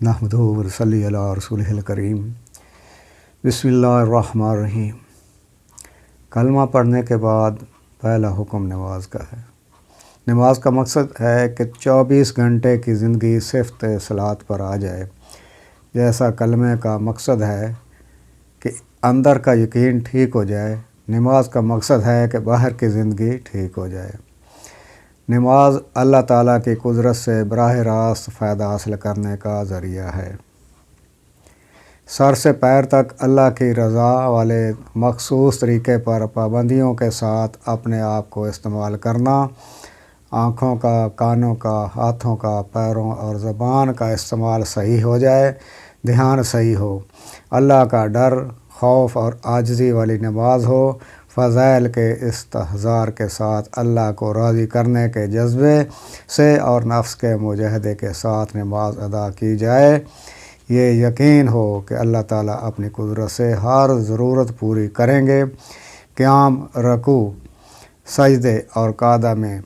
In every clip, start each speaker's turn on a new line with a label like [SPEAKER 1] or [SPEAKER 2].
[SPEAKER 1] نحمدہ و نصلی علی رسولہ الکریم۔ بسم اللہ الرحمن الرحیم۔ کلمہ پڑھنے کے بعد پہلا حکم نماز کا ہے۔ نماز کا مقصد ہے کہ 24 گھنٹے کی زندگی صفت صلاۃ پر آ جائے، جیسا کلمے کا مقصد ہے کہ اندر کا یقین ٹھیک ہو جائے۔ نماز کا مقصد ہے کہ باہر کی زندگی ٹھیک ہو جائے۔ نماز اللہ تعالیٰ کی قدرت سے براہ راست فائدہ حاصل کرنے کا ذریعہ ہے۔ سر سے پیر تک اللہ کی رضا والے مخصوص طریقے پر پابندیوں کے ساتھ اپنے آپ کو استعمال کرنا، آنکھوں کا، کانوں کا، ہاتھوں کا، پیروں اور زبان کا استعمال صحیح ہو جائے، دھیان صحیح ہو، اللہ کا ڈر، خوف اور عاجزی والی نماز ہو، فضائل کے استحضار کے ساتھ اللہ کو راضی کرنے کے جذبے سے اور نفس کے مجاہدے کے ساتھ نماز ادا کی جائے، یہ یقین ہو کہ اللہ تعالیٰ اپنی قدرت سے ہر ضرورت پوری کریں گے۔ قیام، رکوع، سجدے اور قعدہ میں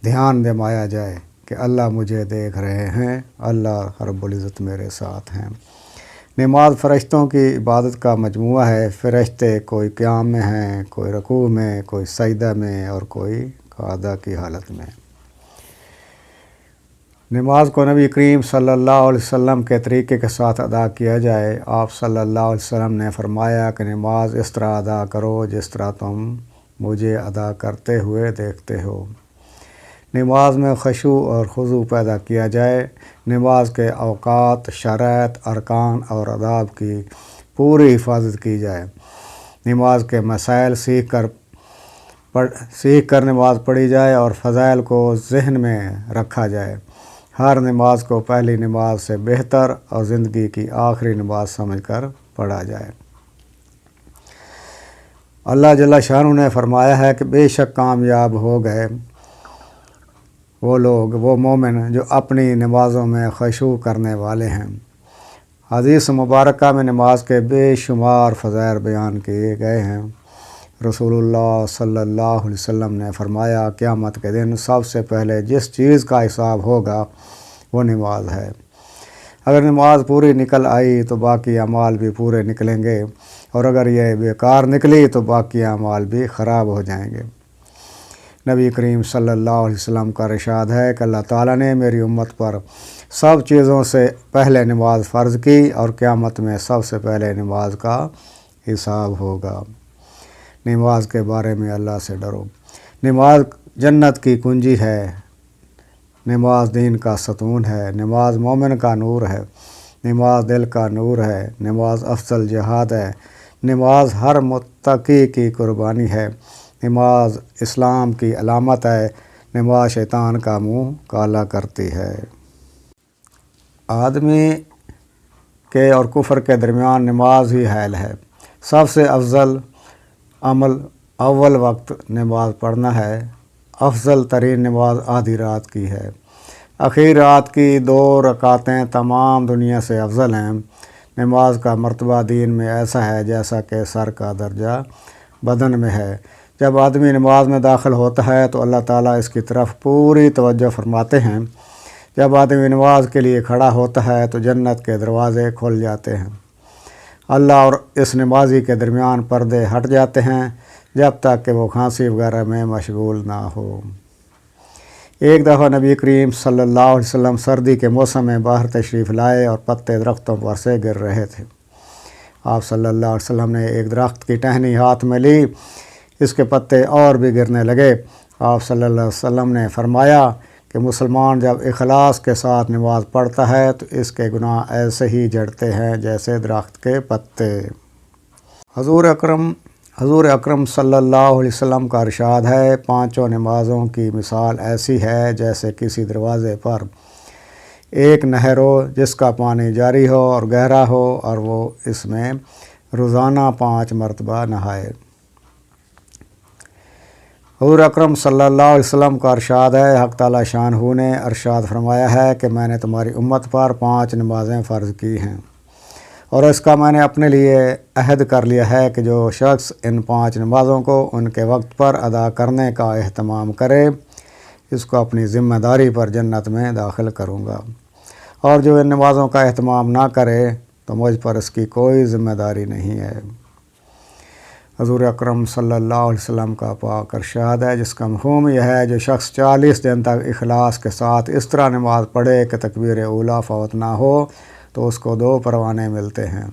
[SPEAKER 1] دھیان دمایا جائے کہ اللہ مجھے دیکھ رہے ہیں، اللہ رب العزت میرے ساتھ ہیں۔ نماز فرشتوں کی عبادت کا مجموعہ ہے۔ فرشتے کوئی قیام میں ہیں، کوئی رکوع میں، کوئی سجدہ میں اور کوئی قعدہ کی حالت میں۔ نماز کو نبی کریم صلی اللہ علیہ وسلم کے طریقے کے ساتھ ادا کیا جائے۔ آپ صلی اللہ علیہ وسلم نے فرمایا کہ نماز اس طرح ادا کرو جس طرح تم مجھے ادا کرتے ہوئے دیکھتے ہو۔ نماز میں خشوع اور خضوع پیدا کیا جائے۔ نماز کے اوقات، شرائط، ارکان اور آداب کی پوری حفاظت کی جائے۔ نماز کے مسائل سیکھ کر نماز پڑھی جائے اور فضائل کو ذہن میں رکھا جائے۔ ہر نماز کو پہلی نماز سے بہتر اور زندگی کی آخری نماز سمجھ کر پڑھا جائے۔ اللہ جل شانہ نے فرمایا ہے کہ بے شک کامیاب ہو گئے وہ مومن جو اپنی نمازوں میں خشوع کرنے والے ہیں۔ حدیث مبارکہ میں نماز کے بے شمار فضائل بیان کیے گئے ہیں۔ رسول اللہ صلی اللہ علیہ وسلم نے فرمایا، قیامت کے دن سب سے پہلے جس چیز کا حساب ہوگا وہ نماز ہے۔ اگر نماز پوری نکل آئی تو باقی اعمال بھی پورے نکلیں گے، اور اگر یہ بیکار نکلی تو باقی اعمال بھی خراب ہو جائیں گے۔ نبی کریم صلی اللہ علیہ وسلم کا ارشاد ہے کہ اللہ تعالیٰ نے میری امت پر سب چیزوں سے پہلے نماز فرض کی اور قیامت میں سب سے پہلے نماز کا حساب ہوگا۔ نماز کے بارے میں اللہ سے ڈرو۔ نماز جنت کی کنجی ہے۔ نماز دین کا ستون ہے۔ نماز مومن کا نور ہے۔ نماز دل کا نور ہے۔ نماز افضل جہاد ہے۔ نماز ہر متقی کی قربانی ہے۔ نماز اسلام کی علامت ہے۔ نماز شیطان کا منہ کالا کرتی ہے۔ آدمی کے اور کفر کے درمیان نماز ہی حائل ہے۔ سب سے افضل عمل اول وقت نماز پڑھنا ہے۔ افضل ترین نماز آدھی رات کی ہے۔ آخری رات کی 2 رکعتیں تمام دنیا سے افضل ہیں۔ نماز کا مرتبہ دین میں ایسا ہے جیسا کہ سر کا درجہ بدن میں ہے۔ جب آدمی نماز میں داخل ہوتا ہے تو اللہ تعالیٰ اس کی طرف پوری توجہ فرماتے ہیں۔ جب آدمی نماز کے لیے کھڑا ہوتا ہے تو جنت کے دروازے کھل جاتے ہیں۔ اللہ اور اس نمازی کے درمیان پردے ہٹ جاتے ہیں جب تک کہ وہ کھانسی وغیرہ میں مشغول نہ ہو۔ ایک دفعہ نبی کریم صلی اللہ علیہ وسلم سردی کے موسم میں باہر تشریف لائے اور پتے درختوں پر سے گر رہے تھے۔ آپ صلی اللہ علیہ وسلم نے ایک درخت کی ٹہنی ہاتھ میں لی، اس کے پتے اور بھی گرنے لگے۔ آپ صلی اللہ علیہ وسلم نے فرمایا کہ مسلمان جب اخلاص کے ساتھ نماز پڑھتا ہے تو اس کے گناہ ایسے ہی جھڑتے ہیں جیسے درخت کے پتے۔ حضور اکرم صلی اللہ علیہ وسلم کا ارشاد ہے، 5 نمازوں کی مثال ایسی ہے جیسے کسی دروازے پر ایک نہر ہو جس کا پانی جاری ہو اور گہرا ہو اور وہ اس میں روزانہ 5 مرتبہ نہائے۔ حضور اکرم صلی اللہ علیہ وسلم کا ارشاد ہے، حق تعالیٰ شانہ نے ارشاد فرمایا ہے کہ میں نے تمہاری امت پر 5 نمازیں فرض کی ہیں، اور اس کا میں نے اپنے لیے عہد کر لیا ہے کہ جو شخص ان 5 نمازوں کو ان کے وقت پر ادا کرنے کا اہتمام کرے، اس کو اپنی ذمہ داری پر جنت میں داخل کروں گا۔ اور جو ان نمازوں کا اہتمام نہ کرے تو مجھ پر اس کی کوئی ذمہ داری نہیں ہے۔ حضور اکرم صلی اللہ علیہ وسلم کا پاک ارشاد ہے، جس کا مفہوم یہ ہے جو شخص 40 دن تک اخلاص کے ساتھ اس طرح نماز پڑھے کہ تکبیر اولیٰ فوت نہ ہو تو اس کو 2 پروانے ملتے ہیں،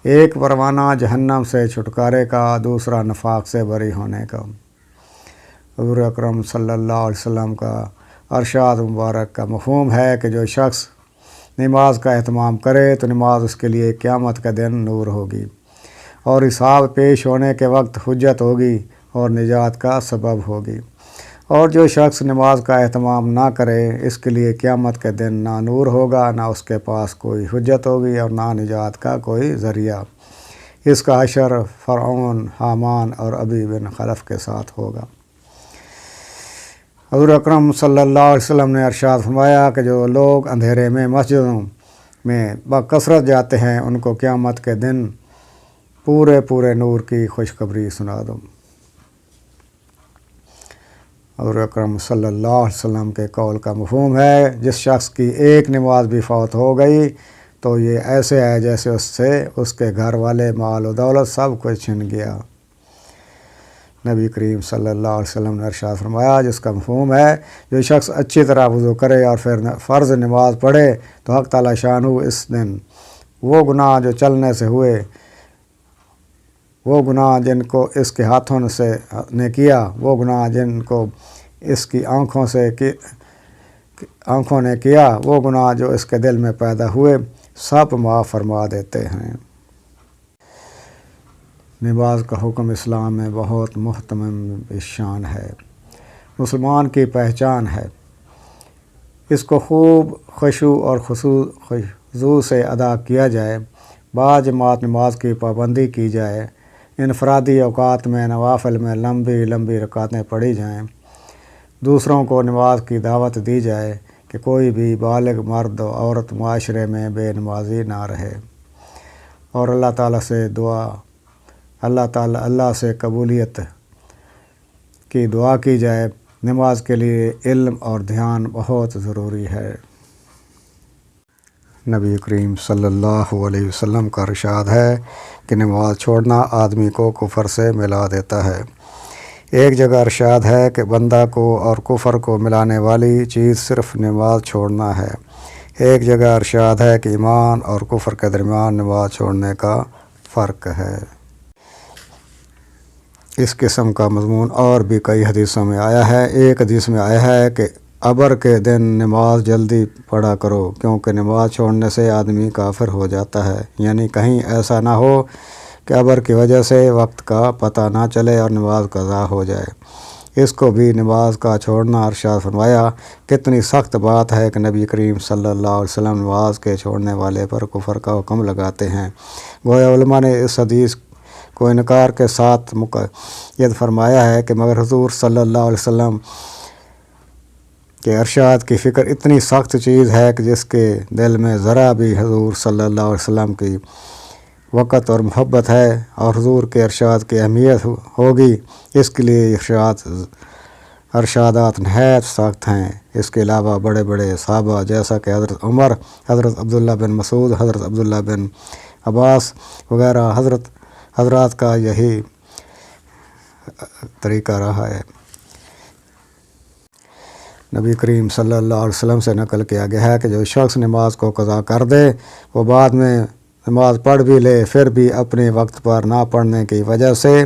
[SPEAKER 1] ایک پروانہ جہنم سے چھٹکارے کا، دوسرا نفاق سے بری ہونے کا۔ حضور اکرم صلی اللہ علیہ وسلم کا ارشاد مبارک کا مفہوم ہے کہ جو شخص نماز کا اہتمام کرے تو نماز اس کے لیے قیامت کا دن نور ہوگی اور حساب پیش ہونے کے وقت حجت ہوگی اور نجات کا سبب ہوگی، اور جو شخص نماز کا اہتمام نہ کرے اس کے لیے قیامت کے دن نہ نور ہوگا، نہ اس کے پاس کوئی حجت ہوگی اور نہ نجات کا کوئی ذریعہ۔ اس کا حشر فرعون، حامان اور ابی بن خلف کے ساتھ ہوگا۔ حضور اکرم صلی اللہ علیہ وسلم نے ارشاد فرمایا کہ جو لوگ اندھیرے میں مسجدوں میں بکثرت جاتے ہیں ان کو قیامت کے دن پورے نور کی خوشخبری سنا دو۔ حضور اکرم صلی اللہ علیہ وسلم کے قول کا مفہوم ہے، جس شخص کی ایک نماز بھی فوت ہو گئی تو یہ ایسے ہے جیسے اس سے اس کے گھر والے، مال و دولت سب کچھ چھن گیا۔ نبی کریم صلی اللہ علیہ وسلم نے ارشاد فرمایا، جس کا مفہوم ہے جو شخص اچھی طرح وضو کرے اور پھر فرض نماز پڑھے تو حق تعالی شانہ اس دن وہ گناہ جو چلنے سے ہوئے، وہ گناہ جن کو اس کے ہاتھوں نے کیا، وہ گناہ جن کو اس کی آنکھوں نے کیا، وہ گناہ جو اس کے دل میں پیدا ہوئے، سب معاف فرما دیتے ہیں۔ نماز کا حکم اسلام میں بہت محترم شان ہے، مسلمان کی پہچان ہے۔ اس کو خوب خشوع اور خضوع سے ادا کیا جائے، باجماعت نماز کی پابندی کی جائے، انفرادی اوقات میں نوافل میں لمبی رکعتیں پڑھی جائیں، دوسروں کو نماز کی دعوت دی جائے کہ کوئی بھی بالغ مرد و عورت معاشرے میں بے نمازی نہ رہے، اور اللہ سے قبولیت کی دعا کی جائے۔ نماز کے لیے علم اور دھیان بہت ضروری ہے۔ نبی کریم صلی اللہ علیہ وسلم کا ارشاد ہے کہ نماز چھوڑنا آدمی کو کفر سے ملا دیتا ہے۔ ایک جگہ ارشاد ہے کہ بندہ کو اور کفر کو ملانے والی چیز صرف نماز چھوڑنا ہے۔ ایک جگہ ارشاد ہے کہ ایمان اور کفر کے درمیان نماز چھوڑنے کا فرق ہے۔ اس قسم کا مضمون اور بھی کئی حدیثوں میں آیا ہے۔ ایک حدیث میں آیا ہے کہ ابر کے دن نماز جلدی پڑھا کرو کیونکہ نماز چھوڑنے سے آدمی کافر ہو جاتا ہے، یعنی کہیں ایسا نہ ہو کہ ابر کی وجہ سے وقت کا پتہ نہ چلے اور نماز قضا ہو جائے۔ اس کو بھی نماز کا چھوڑنا ارشاد فرمایا۔ کتنی سخت بات ہے کہ نبی کریم صلی اللہ علیہ وسلم نماز کے چھوڑنے والے پر کفر کا حکم لگاتے ہیں۔ گویا علماء نے اس حدیث کو انکار کے ساتھ مقید فرمایا ہے کہ مگر حضور صلی اللہ علیہ وسلم کے ارشاد کی فکر اتنی سخت چیز ہے کہ جس کے دل میں ذرا بھی حضور صلی اللہ علیہ وسلم کی وقت اور محبت ہے اور حضور کے ارشاد کی اہمیت ہوگی، اس کے لیے ارشادات نہایت سخت ہیں۔ اس کے علاوہ بڑے بڑے صحابہ جیسا کہ حضرت عمر، حضرت عبداللہ بن مسعود، حضرت عبداللہ بن عباس وغیرہ حضرات کا یہی طریقہ رہا ہے۔ نبی کریم صلی اللہ علیہ وسلم سے نقل کیا گیا ہے کہ جو شخص نماز کو قضا کر دے وہ بعد میں نماز پڑھ بھی لے پھر بھی اپنے وقت پر نہ پڑھنے کی وجہ سے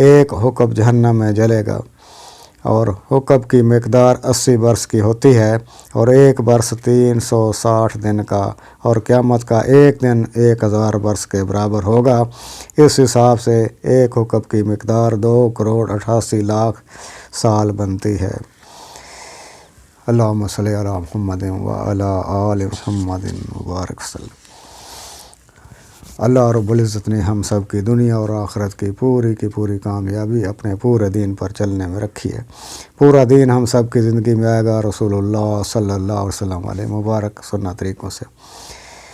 [SPEAKER 1] ایک حقب جہنم میں جلے گا، اور حقب کی مقدار 80 برس کی ہوتی ہے، اور ایک برس 360 دن کا، اور قیامت کا ایک دن 1000 برس کے برابر ہوگا۔ اس حساب سے ایک حقب کی مقدار 2,88,00,000 سال بنتی ہے۔ اللہم صلی علی محمد وعلی آل محمد مبارک وسلم۔ اللہ رب العزت نے ہم سب کی دنیا اور آخرت کی پوری کامیابی اپنے پورے دین پر چلنے میں رکھی ہے۔ پورا دین ہم سب کی زندگی میں آئے گا رسول اللہ صلی اللہ علیہ وسلم علیہ مبارک سنت طریقوں سے۔